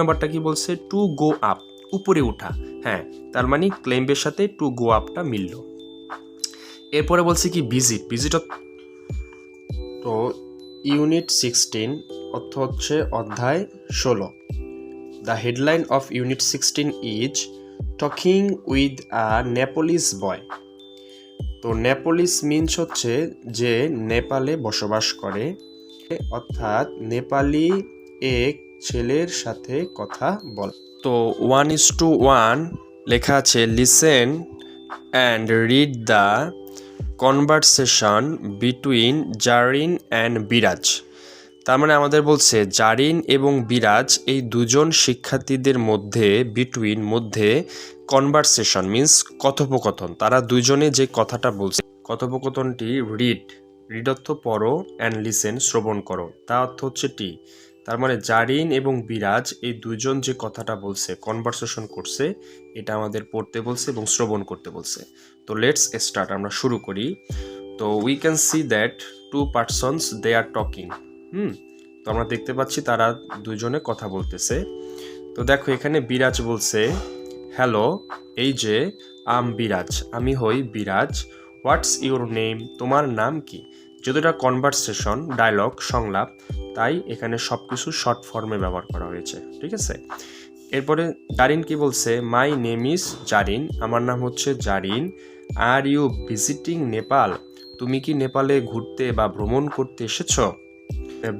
নাম্বারটা কি বলছে, টু গো আপ, উপরে ওঠা। হ্যাঁ, তার মানে ক্লেম্বের সাথে টু গো আপটা মিলল। এরপরে বলছে কি ভিজিট, ভিজিট তো ইউনিট 16 অর্থ হচ্ছে অধ্যায় 16। The headline of unit 16 is talking with a Nepalese boy. তো নেপালিস মিনস হচ্ছে যে নেপালে বসবাস করে, অর্থাৎ নেপালি এক ছেলের সাথে কথা বল। তো 1:1 লেখা আছে listen and read the conversation between Zarin and Biraj. তার মানে আমাদের বলছে জারিন এবং বিরাজ এই দুজন শিক্ষার্থীদের মধ্যে, বিটুইন মধ্যে, কনভারসেশন মিন্স কথোপকথন, তারা দুজনে যে কথাটা বলছে কথোপকথনটি রিড, রিড অর্থ পড়ো, অ্যান্ড লিসেন শ্রবণ করো, তা অর্থ হচ্ছে টি। তার মানে জারিন এবং বিরাজ এই দুজন যে কথাটা বলছে, কনভারসেশন করছে, এটা আমাদের পড়তে বলছে এবং শ্রবণ করতে বলছে। তো লেটস স্টার্ট, আমরা শুরু করি। তো we can see that two persons they are talking. তো আমরা দেখতে পাচ্ছি তারা দুজনে কথা বলতেছে। তো দেখো এখানে বিরাজ বলছে হ্যালো, এই যে বিরাজ, আমি হই বিরাজ। হোয়াটস ইউর নেম, তোমার নাম কি? যতটা কনভারসেশন, ডায়লগ, সংলাপ, তাই এখানে সব কিছু শর্ট ফর্মে ব্যবহার করা হয়েছে, ঠিক আছে। এরপরে জারিন কি বলছে, মাই নেম ইজ জারিন, আমার নাম হচ্ছে Zarin. Are you visiting Nepal, তুমি কি নেপালে ঘুরতে বা ভ্রমণ করতে এসেছো?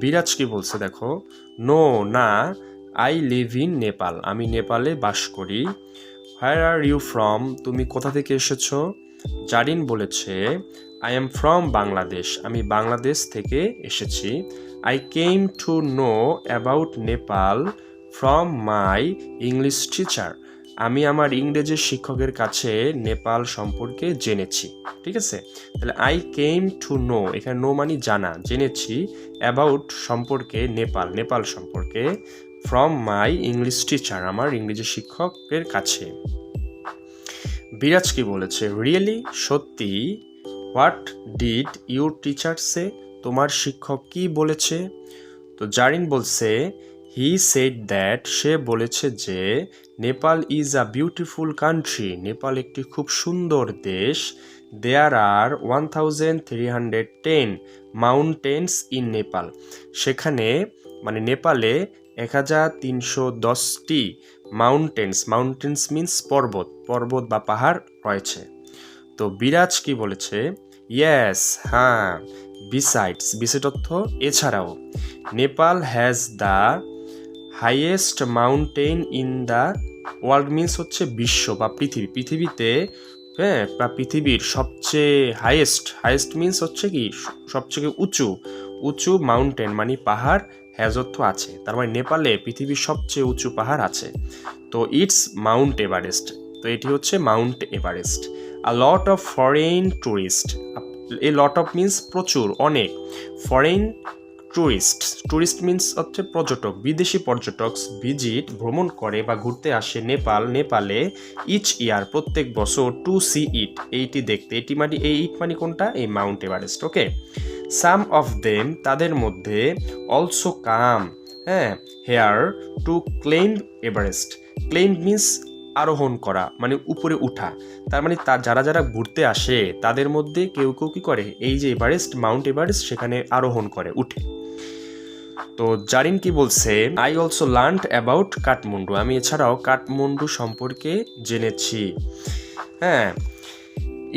বিরাজ কি বলছে দেখো, নো না, আই লিভ ইন নেপাল, আমি নেপালে বাস করি। হোয়ার আর ইউ ফ্রম, তুমি কোথা থেকে এসেছো? জারিন বলেছে আই এম ফ্রম বাংলাদেশ, আমি বাংলাদেশ থেকে এসেছি। I came to know about Nepal from my English teacher, আমি আমার ইংরেজি শিক্ষকের কাছে নেপাল সম্পর্কে জেনেছি, ঠিক আছে। তাহলে আই কেম টু নো, এখানে নো মানে জানা, জেনেছি, অ্যাবাউট সম্পর্কে, নেপাল, নেপাল সম্পর্কে, ফ্রম মাই ইংলিশ টিচার, আমার ইংরেজি শিক্ষকের কাছে। বিরাজ কি বলেছে, রিয়েলি, সত্যি। হোয়াট ডিড ইউর টিচার সে, তোমার শিক্ষক কি বলেছে? তো জারিন বলছে হি সেড দ্যাট, সে বলেছে যে Nepal is a beautiful country, Nepal একটি খুব সুন্দর দেশ। দেয়ার আর 1310 মাউন্টেন্স ইন নেপাল, সেখানে মানে নেপালে 1310টি মাউন্টেন্স, মাউন্টেন্স মিন্স পর্বত, পর্বত বা পাহাড় রয়েছে। তো বিরাজ কি বলেছে, ইয়েস, হ্যাঁ, বিসাইডস, বিসাইড অর্থ এছাড়াও, Nepal has the highest mountain in the world means হচ্ছে বিশ্ব বা পৃথিবী, পৃথিবীতে, হ্যাঁ, বা পৃথিবীর সবচেয়ে হাইয়েস্ট, হাইয়েস্ট মিন্স হচ্ছে কি সবচেয়ে উঁচু, উঁচু মাউন্টেন মানে পাহাড়, হ্যাজ অর্থ আছে, তার মানে নেপালে পৃথিবীর সবচেয়ে উঁচু পাহাড় আছে। তো ইটস মাউন্ট এভারেস্ট, তো এটি হচ্ছে Mount Everest. A lot of foreign tourist, A lot of means প্রচুর, অনেক, ফরেন টুরিস্ট, টুরিস্ট মিন্স হচ্ছে পর্যটক, বিদেশি পর্যটক, ভিজিট ভ্রমণ করে বা ঘুরতে আসে নেপাল, নেপালে, ইচ ইয়ার প্রত্যেক বছর, টু সি ইট এইটি দেখতে, এটি মানে এই ইট মানে কোনটা, এই Mount Everest, okay. Some of them তাদের মধ্যে, অলসো কাম, হ্যাঁ, hair two claim Everest, claim means আরোহণ করা মানে উপরে উঠা, তার মানে যারা যারা ঘুরতে আসে তাদের মধ্যে কেউ কেউ কি করে, এই যে এভারেস্ট, মাউন্ট এভারেস্ট, সেখানে আরোহণ করে, উঠে। তো জারিন কি বলছে, I also learned about Kathmandu, আমি এছাড়াও কাঠমান্ডু সম্পর্কে জেনেছি। হ্যাঁ,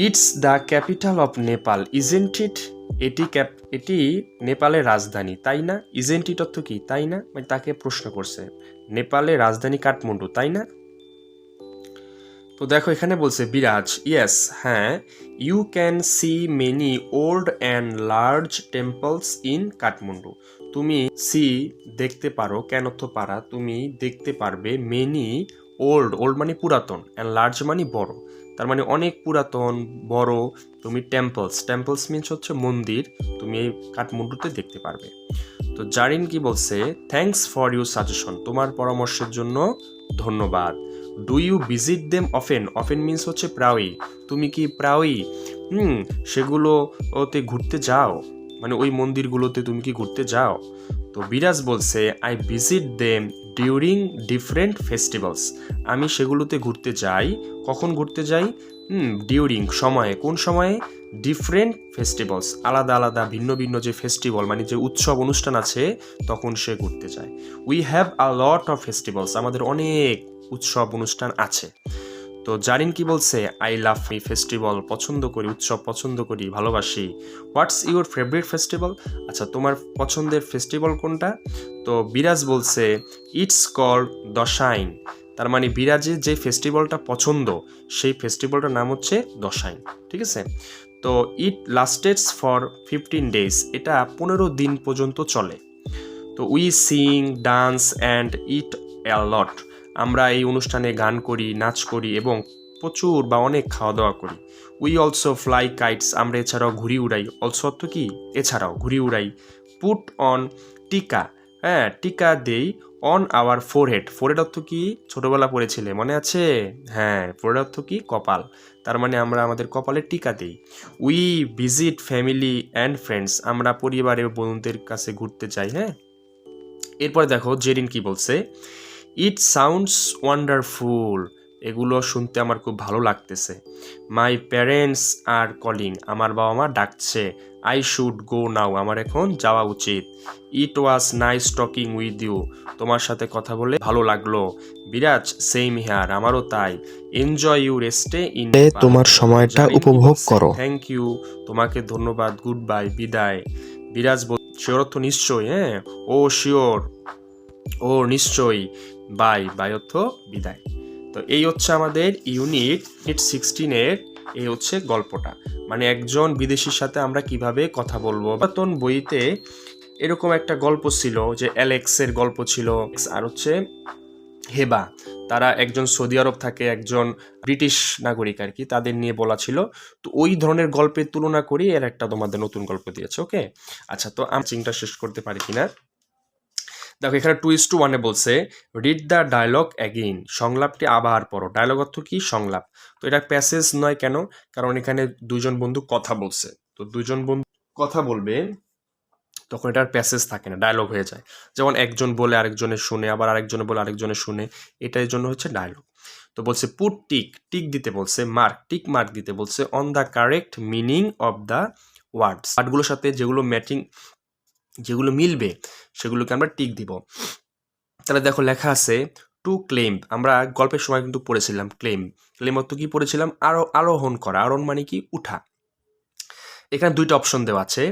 it's the capital of Nepal, isn't it, এটি নেপালের রাজধানী, তাই না? ইজেন্ট ইট অর্থ কি, তাই না, মানে তাকে প্রশ্ন করছে, নেপালের রাজধানী কাঠমান্ডু, তাই না? তো দেখো এখানে বলছে বিরাজ, ইয়েস, হ্যাঁ, you can see many old and large temples in Kathmandu, তুমি সি দেখতে পারো, কেন তো পারা, তুমি দেখতে পারবে, মেনি ওল্ড, ওল্ড মানে পুরাতন, অ্যান্ড লার্জ মানে বড়, তার মানে অনেক পুরাতন, বড়, তুমি টেম্পলস, টেম্পলস মিনস হচ্ছে মন্দির, তুমি এই কাঠমান্ডুতে দেখতে পারবে। তো জারিন কি বলছে, থ্যাঙ্কস ফর ইউর সাজেশন, তোমার পরামর্শের জন্য ধন্যবাদ। Do you visit them often, often means হচ্ছে প্রায়ই, তুমি কি প্রায়ই সেগুলো ওতে ঘুরতে যাও, মানে ওই মন্দিরগুলোতে তুমি কি ঘুরতে যাও? তো বিরাজ বলছে I visit them during different festivals, আমি সেগুলোতে ঘুরতে যাই। কখন ঘুরতে যাই? ডিউরিং সময়ে, কোন সময়ে? ডিফারেন্ট ফেস্টিভ্যালস, আলাদা আলাদা ভিন্ন ভিন্ন যে ফেস্টিভ্যাল মানে যে উৎসব অনুষ্ঠান আছে তখন সে ঘুরতে যায়। We have a lot of festivals, আমাদের অনেক উৎসব অনুষ্ঠান আছে। তো জারিন কি বলছে? আই লাভ মি ফেস্টিভ্যাল, পছন্দ করি, উৎসব পছন্দ করি, ভালোবাসি। হোয়াটস ইউর ফেভারিট ফেস্টিভ্যাল, আচ্ছা তোমার পছন্দের ফেস্টিভ্যাল কোনটা? তো বিরাজ বলছে ইটস কল্ড দশাইন, তার মানে বিরাজের যে ফেস্টিভ্যালটা পছন্দ সেই ফেস্টিভ্যালটার নাম হচ্ছে দশাইন, ঠিক আছে। তো ইট লাস্টেডস ফর 15 days, এটা 15 দিন পর্যন্ত চলে। তো we sing dance and eat a lot, আমরা এই অনুষ্ঠানে গান করি, নাচ করি এবং প্রচুর বা অনেক খাওয়া দাওয়া করি। উই অলসো ফ্লাই কাইটস, আমরা এছাড়াও ঘুড়ি উড়াই। অলসো অর্থ কি? এছাড়াও ঘুড়ি উড়াই। পুট অন টিকা, হ্যাঁ টিকা দেই। অন আওয়ার ফোরহেড, ফোরহেড অর্থ কি? ছোটবেলা পড়েছিলে মনে আছে? হ্যাঁ, ফোরহেড অর্থ কি? কপাল, তার মানে আমরা আমাদের কপালে টিকা দিই। We visit family and friends, আমরা পরিবারের বন্ধুদের কাছে ঘুরতে যাই। হ্যাঁ, এরপরে দেখো জেরিন কি বলছে? ইট সাউন্ডস ওয়ান্ডারফুল, এগুলো শুনতে আমার খুব ভালো লাগতেছে। মাই প্যারেন্টস আর কলিং, আমার বাবা মা ডাকছে। আই শুড গো নাও, আমার এখন যাওয়া উচিত। It was nice talking with you, তোমার সাথে কথা বলে ভালো লাগলো। বিরাজ সেম হেয়ার, আমারও তাই। এনজয় ইউর স্টে ইন, তোমার সময়টা উপভোগ করো। থ্যাংক ইউ, তোমাকে ধন্যবাদ, গুড বাই, বিদায়। বিরাজ শিওর অর্থ নিশ্চয়ই, হ্যাঁ। ও শিওর, ও নিশ্চয়ই। বাই, বাই অর্থ বিদায়। তো এই হচ্ছে আমাদের ইউনিট 16-এর এই হচ্ছে গল্পটা, মানে একজন বিদেশির সাথে আমরা কিভাবে কথা বলবো। নতুন বইতে এরকম একটা গল্প ছিল যে অ্যালেক্সের গল্প ছিল, আর হচ্ছে হেবা, তারা একজন সৌদি আরব থাকে, একজন ব্রিটিশ নাগরিক আর কি, তাদের নিয়ে বলা ছিল। তো ওই ধরনের গল্পের তুলনা করি এর একটা তোমাদের নতুন গল্প দিয়েছে। ওকে, আচ্ছা, তো আমি চিংটা শেষ করতে পারি কিনা দেখো, এখানে 2:1 বলছে রিড দ্য ডায়লগ অ্যাগেইন, সংলাপটি আবার পড়ো। ডায়লগ অর্থ কি? সংলাপ। তো এটা প্যাসেজ নয় কেন? কারণ এখানে দুজন বন্ধু কথা বলছে, তো দুজন বন্ধু কথা বলবে তখন এটার প্যাসেজ থাকে না, ডায়লগ হয়ে যায়। যেমন একজন বলে আরেকজনের শুনে, আবার আরেকজনে বলে আরেকজনের শুনে, এটার জন্য হচ্ছে ডায়লগ। তো বলছে পুট টিক, টিক দিতে বলছে, মার্ক, টিক মার্ক দিতে বলছে on the correct meaning of the words, ওয়ার্ডগুলোর সাথে যেগুলো ম্যাচিং, যেগুলো মিলবে সেগুলোকে আমরা টিক দিব। তাহলে দেখো লেখা আছে টু ক্লেম, আমরা গল্পের সময় কিন্তু পড়েছিলাম ক্লেম। ক্লেম অর্থ কি পড়েছিলাম? আরোহণ করা, আরোহণ মানে কি? উঠা। এখানে দুইটা অপশন দেওয়া আছে,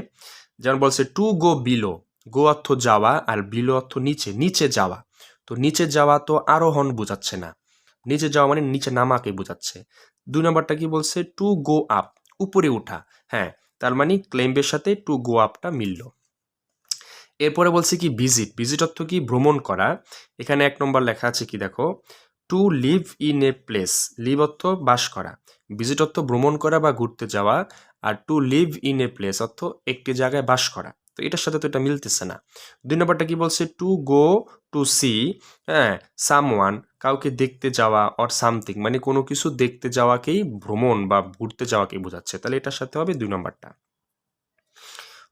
যেমন বলছে টু গো বিলো, গো অর্থ যাওয়া আর বিলো অর্থ নিচে, নিচে যাওয়া। তো নিচে যাওয়া তো আরোহণ বোঝাচ্ছে না, নিচে যাওয়া মানে নিচে নামাকে বোঝাচ্ছে। 2 নম্বরটা কি বলছে? টু গো আপ, উপরে উঠা। হ্যাঁ, তার মানে ক্লেম্বের সাথে টু গো আপটা মিলল। এরপরে বলছে কি ভিজিট, ভিজিট অর্থ কি? ভ্রমণ করা। এখানে 1 নম্বর লেখা আছে কি দেখো, to live in a place, live অর্থ বাস করা, ভিজিট অর্থ ভ্রমণ করা বা ঘুরতে যাওয়া, আর to live in a place অর্থ একটি জায়গায় বাস করা। তো এটার সাথে তো এটা মিলতেছে না। 2 নম্বরটা কি বলছে? টু গো টু সি, হ্যাঁ, সামওয়ান, কাউকে দেখতে যাওয়া, অর সামথিং মানে কোনো কিছু দেখতে যাওয়াকেই ভ্রমণ বা ঘুরতে যাওয়াকেই বোঝাচ্ছে, তাহলে এটার সাথে হবে 2 নম্বরটা।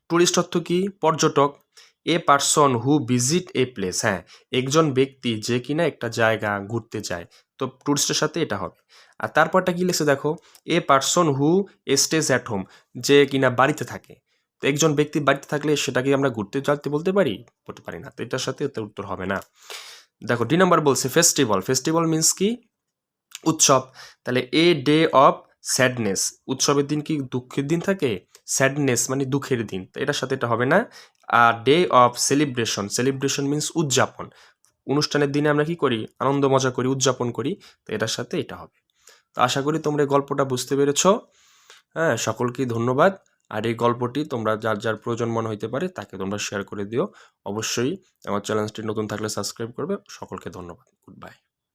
টুরিস্ট অর্থ কি? পর্যটক। A person who visit a place, হ্যাঁ, একজন ব্যক্তি যে কিনা একটা জায়গা ঘুরতে যায়, তো টুরিস্টের সাথে এটা হবে। আর তারপরটা কি লিখছে দেখো, a person who stage at home, যে কিনা বাড়িতে থাকে। তো একজন ব্যক্তি বাড়িতে থাকলে সেটাকে আমরা ঘুরতে যাতে বলতে পারি? বলতে পারি না, তো এটার সাথে এটার উত্তর হবে না। দেখো 2 নম্বর বলছে ফেস্টিভ্যাল, ফেস্টিভ্যাল মিন্স কি? উৎসব। তাহলে এ ডে অফ স্যাডনেস, উৎসবের দিন কি দুঃখের দিন থাকে? স্যাডনেস মানে দুঃখের দিন, তো এটার সাথে এটা হবে না। আর day of celebration, celebration means উদযাপন, অনুষ্ঠানের দিনে আমরা কি করি? আনন্দ মজা করি, উদযাপন করি, তো এটার সাথে এটা হবে। তো আশা করি তোমরা এই গল্পটা বুঝতে পেরেছ। হ্যাঁ, সকলকেই ধন্যবাদ। আর এই গল্পটি তোমরা যার যার প্রয়োজন মনে হইতে পারে তাকে তোমরা শেয়ার করে দিও। অবশ্যই আমার চ্যানেলটি নতুন থাকলে সাবস্ক্রাইব করবে। সকলকে ধন্যবাদ, গুড বাই।